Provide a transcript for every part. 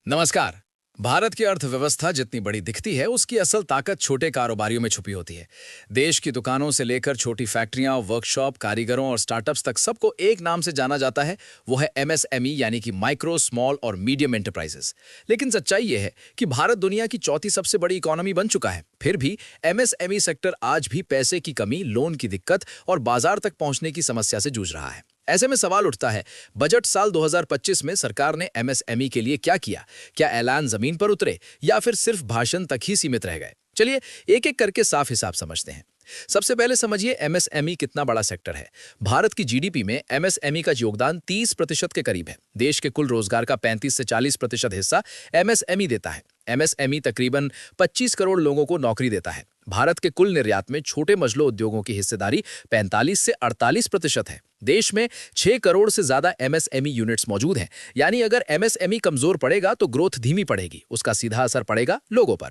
नमस्कार। भारत की अर्थव्यवस्था जितनी बड़ी दिखती है, उसकी असल ताकत छोटे कारोबारियों में छुपी होती है। देश की दुकानों से लेकर छोटी फैक्ट्रियां, वर्कशॉप, कारीगरों और स्टार्टअप्स तक सबको एक नाम से जाना जाता है, वो है एमएसएमई यानी कि माइक्रो, स्मॉल और मीडियम एंटरप्राइजेस। लेकिन सच्चाई ये है कि भारत दुनिया की चौथी सबसे बड़ी इकोनॉमी बन चुका है। फिर भी एमएसएमई सेक्टर आज भी पैसे की कमी, लोन की दिक्कत और बाजार तक पहुंचने की समस्या से जूझ रहा है। ऐसे में सवाल उठता है, बजट साल 2025 में सरकार ने एमएसएमई के लिए क्या किया? क्या ऐलान जमीन पर उतरे या फिर सिर्फ भाषण तक ही सीमित रह गए? चलिए एक एक करके साफ हिसाब समझते हैं। सबसे पहले समझिए एमएसएमई कितना बड़ा सेक्टर है। भारत की जीडीपी में एमएसएमई का योगदान 30% के करीब है। देश के कुल रोजगार का 35 से 40% हिस्सा एमएसएमई देता है। एमएसएमई तकरीबन 25 करोड़ लोगों को नौकरी देता है। भारत के कुल निर्यात में छोटे मझलो उद्योगों की हिस्सेदारी 45 से 48% है। देश में 6 करोड़ से ज्यादा एमएसएमई यूनिट्स मौजूद हैं। यानी अगर एमएसएमई कमजोर पड़ेगा तो ग्रोथ धीमी पड़ेगी। उसका सीधा असर पड़ेगा लोगों पर।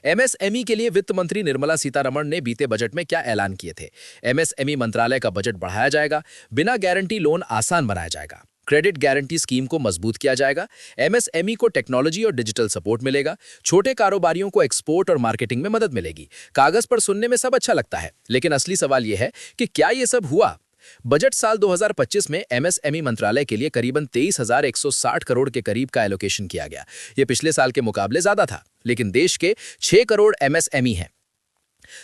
एमएसएमई के लिए वित्त मंत्री निर्मला सीतारमण ने बीते बजट में क्या ऐलान किए थे? एमएसएमई मंत्रालय का बजट बढ़ाया जाएगा, बिना गारंटी लोन आसान बनाया जाएगा, क्रेडिट गारंटी स्कीम को मजबूत किया जाएगा, एमएसएमई को टेक्नोलॉजी और डिजिटल सपोर्ट मिलेगा, छोटे कारोबारियों को एक्सपोर्ट और मार्केटिंग में मदद मिलेगी। कागज पर सुनने में सब अच्छा लगता है, लेकिन असली सवाल यह है कि क्या ये सब हुआ? बजट साल 2025 में एमएसएमई मंत्रालय के लिए करीबन 23,160 करोड़ के करीब का एलोकेशन किया गया। ये पिछले साल के मुकाबले ज्यादा था, लेकिन देश के 6 करोड़ एमएसएमई हैं।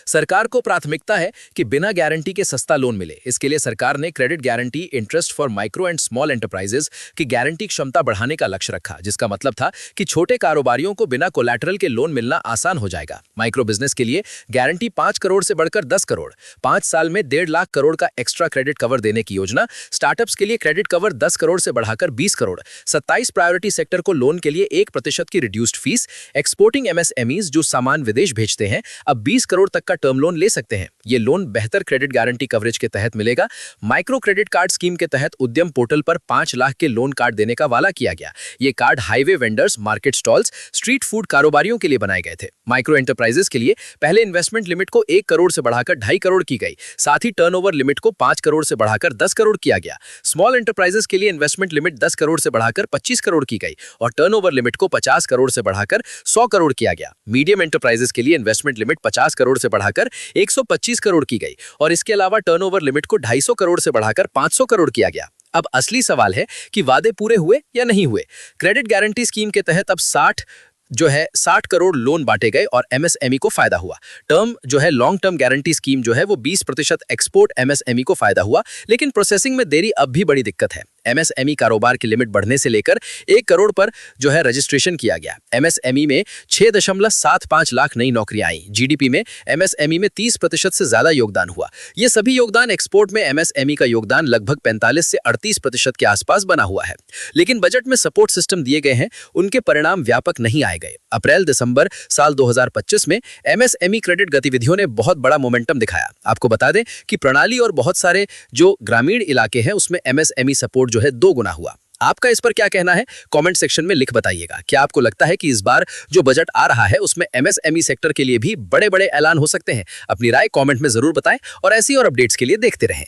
सरकार को प्राथमिकता है कि बिना गारंटी के सस्ता लोन मिले। इसके लिए सरकार ने credit guarantee interest for micro and small enterprises की गारंटी क्षमता बढ़ाने का लक्ष्य रखा, जिसका मतलब था कि छोटे कारोबारियों को बिना कोलैटरल के लोन मिलना आसान हो जाएगा। माइक्रो बिजनेस के लिए गारंटी 5 करोड़ से बढ़कर 10 करोड़, 5 साल में 1.5 लाख करोड़ का एक्स्ट्रा क्रेडिट कवर देने की योजना। स्टार्टअप्स के लिए क्रेडिट कवर 10 करोड़ से बढ़ाकर 20 करोड़, 27 प्रायोरिटी सेक्टर को लोन के लिए 1% की रिड्यूस्ड फीस। एक्सपोर्टिंग एमएसएमईज जो सामान विदेश भेजते हैं अब 20 करोड़ तक का टर्म लोन ले सकते हैं। ये लोन बेहतर क्रेडिट गारंटी कवरेज के तहत मिलेगा। माइक्रो क्रेडिट कार्ड स्कीम के तहत उद्यम पोर्टल पर 5 लाख के लोन कार्ड देने का वादा किया गया। ये card highway vendors, market stalls, street food कारोबारियों के लिए बनाए गए थे। माइक्रो एंटरप्राइजेस के लिए पहले इन्वेस्टमेंट लिमिट को 1 करोड़ से बढ़ाकर 2.5 करोड़ की गई। साथ ही टर्नओवर लिमिट को 5 करोड़ से बढ़ाकर 10 करोड़ किया गया। स्मॉल एंटरप्राइजेस के लिए इन्वेस्टमेंट लिमिट 10 करोड़ से बढ़ाकर 25 करोड़ की गई और टर्नओवर लिमिट को 50 करोड़ से बढ़ाकर 100 करोड़ किया गया। मीडियम एंटरप्राइजेस के लिए इन्वेस्टमेंट लिमिट 50 करोड़ से बढ़ाकर 125 करोड़ की गई और इसके अलावा टर्नओवर लिमिट को 250 करोड़ से बढ़ाकर 500 करोड़ किया गया। अब असली सवाल है कि वादे पूरे हुए या नहीं हुए। क्रेडिट गारंटी स्कीम के तहत अब 60 करोड़ लोन बांटे गए और एमएसएमई को फायदा हुआ। लॉन्ग टर्म गारंटी स्कीम वो 20% एक्सपोर्ट एमएसएमई को फायदा हुआ, लेकिन प्रोसेसिंग में देरी अब भी बड़ी दिक्कत है। एमएसएमई कारोबार की लिमिट बढ़ने से लेकर 1 करोड़ पर रजिस्ट्रेशन किया गया। एमएसएमई में 6.75 लाख नई नौकरियां आई। जीडीपी में एमएसएमई में 30% से ज्यादा योगदान हुआ। ये सभी योगदान एक्सपोर्ट में एमएसएमई का योगदान लगभग 45 से 38% के आसपास बना हुआ है। लेकिन बजट में सपोर्ट सिस्टम दिए गए हैं, उनके परिणाम व्यापक नहीं आए गए। अप्रैल-दिसंबर साल 2025 में एमएसएमई क्रेडिट गतिविधियों ने बहुत बड़ा मोमेंटम दिखाया। आपको बता दें कि प्रणाली और बहुत सारे जो ग्रामीण इलाके हैं उसमें एमएसएमई सपोर्ट 2 गुना हुआ। आपका इस पर क्या कहना है? कमेंट सेक्शन में लिख बताइएगा। क्या आपको लगता है कि इस बार जो बजट आ रहा है उसमें एमएसएमई सेक्टर के लिए भी बड़े-बड़े ऐलान हो सकते हैं? अपनी राय कमेंट में जरूर बताएं और ऐसी और अपडेट्स के लिए देखते रहें।